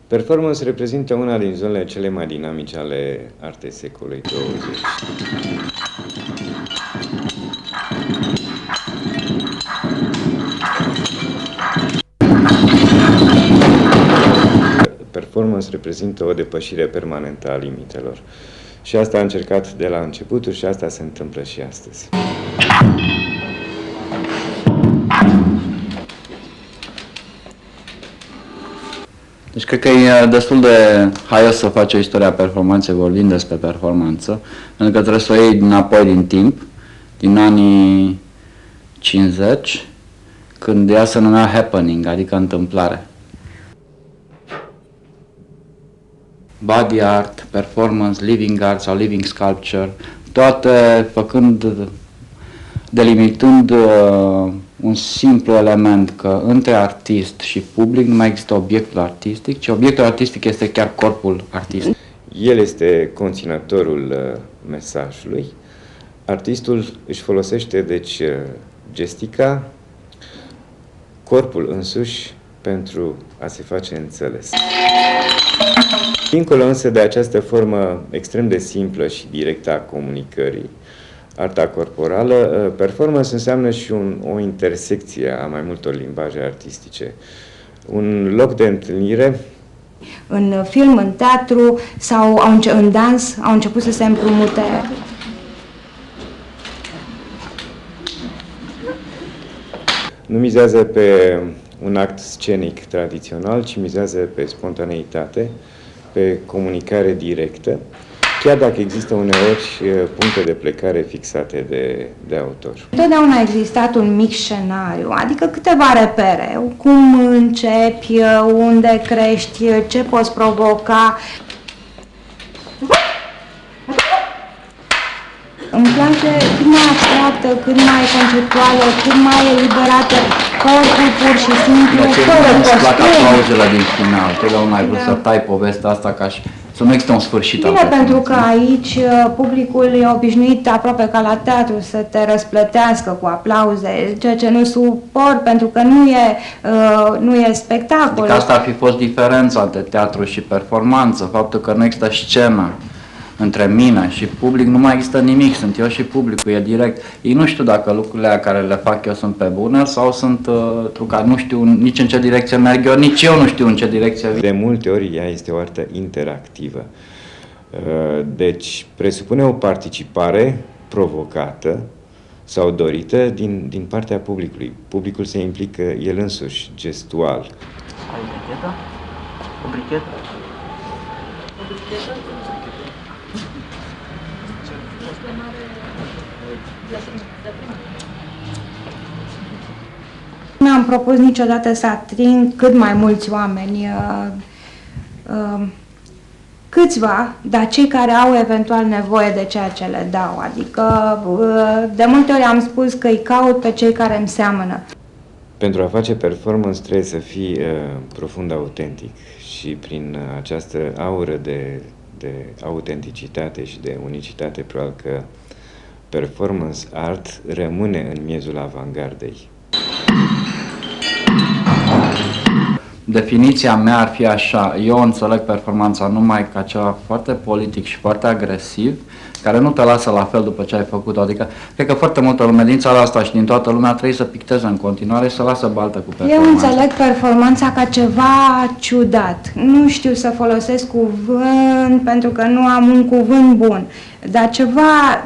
Performance reprezintă una din zonele cele mai dinamice ale artei secolului 20. Performance reprezintă o depășire permanentă a limitelor. Și asta a încercat de la începutul și asta se întâmplă și astăzi. Deci cred că e destul de haios să faci o istorie a performanței vorbind despre performanță, pentru că trebuie să o iei înapoi din timp, din anii 50, când ea se numea happening, adică întâmplare. Body art, performance, living art sau living sculpture, toate delimitând un simplu element că între artist și public nu mai există obiectul artistic, ci obiectul artistic este chiar corpul artistic. El este conținătorul mesajului. Artistul își folosește, deci, gestica, corpul însuși, pentru a se face înțeles. Dincolo însă de această formă extrem de simplă și directă a comunicării, arta corporală, performance înseamnă și o intersecție a mai multor limbaje artistice. Un loc de întâlnire. În film, în teatru sau în dans au început să se împrumute. Nu mizează pe un act scenic tradițional, ci mizează pe spontaneitate, pe comunicare directă, chiar dacă există uneori puncte de plecare fixate de autor. Întotdeauna a existat un mic scenariu, adică câteva repere, cum începi, unde crești, ce poți provoca. Îmi place cât mai abstractă, cât mai conceptuală, cât mai eliberată, corpul pur și simplu, fără costumi. Aplauzele din final, totdeauna ai vrut să tai povestea asta ca și să nu există un sfârșit. Bine, pentru că aici publicul e obișnuit aproape ca la teatru să te răsplătească cu aplauze, ceea ce nu suport, pentru că nu e spectacol. Adică asta ar fi fost diferența între teatru și performanță, faptul că nu există scenă între mine și public, nu mai există nimic, sunt eu și publicul, e direct. Ei nu știu dacă lucrurile care le fac eu sunt pe bune sau sunt trucate, nu știu nici în ce direcție merg eu, nici eu nu știu în ce direcție vin. De multe ori ea este o artă interactivă, deci presupune o participare provocată sau dorită din partea publicului. Publicul se implică el însuși, gestual. Ai brichetă? O brichetă? O brichetă? Nu mi-am propus niciodată să ating cât mai mulți oameni, câțiva, dar cei care au eventual nevoie de ceea ce le dau. Adică, de multe ori am spus că îi caut pe cei care îmi seamănă. Pentru a face performance trebuie să fii profund autentic și prin această aură de autenticitate și de unicitate, probabil că performance art rămâne în miezul avangardei. Definiția mea ar fi așa: eu înțeleg performanța numai ca ceva foarte politic și foarte agresiv, care nu te lasă la fel după ce ai făcut-o. Adică, cred că foarte multă lume din țara asta și din toată lumea trebuie să picteze în continuare și să lasă baltă cu performanța. Eu înțeleg performanța ca ceva ciudat. Nu știu să folosesc cuvânt pentru că nu am un cuvânt bun, dar ceva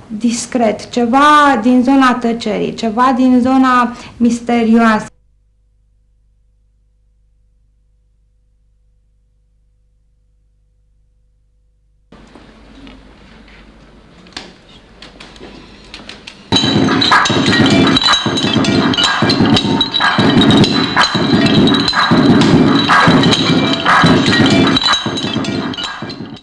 discret, ceva din zona tăcerii, ceva din zona misterioasă.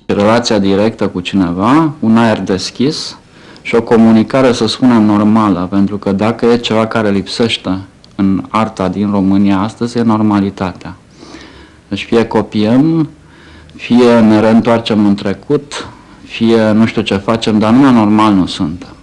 Relația directă cu cineva, un aer deschis și o comunicare, să spunem, normală, pentru că dacă e ceva care lipsește în arta din România astăzi, e normalitatea. Deci fie copiem, fie ne reîntoarcem în trecut, fie nu știu ce facem, dar numai normal nu suntem.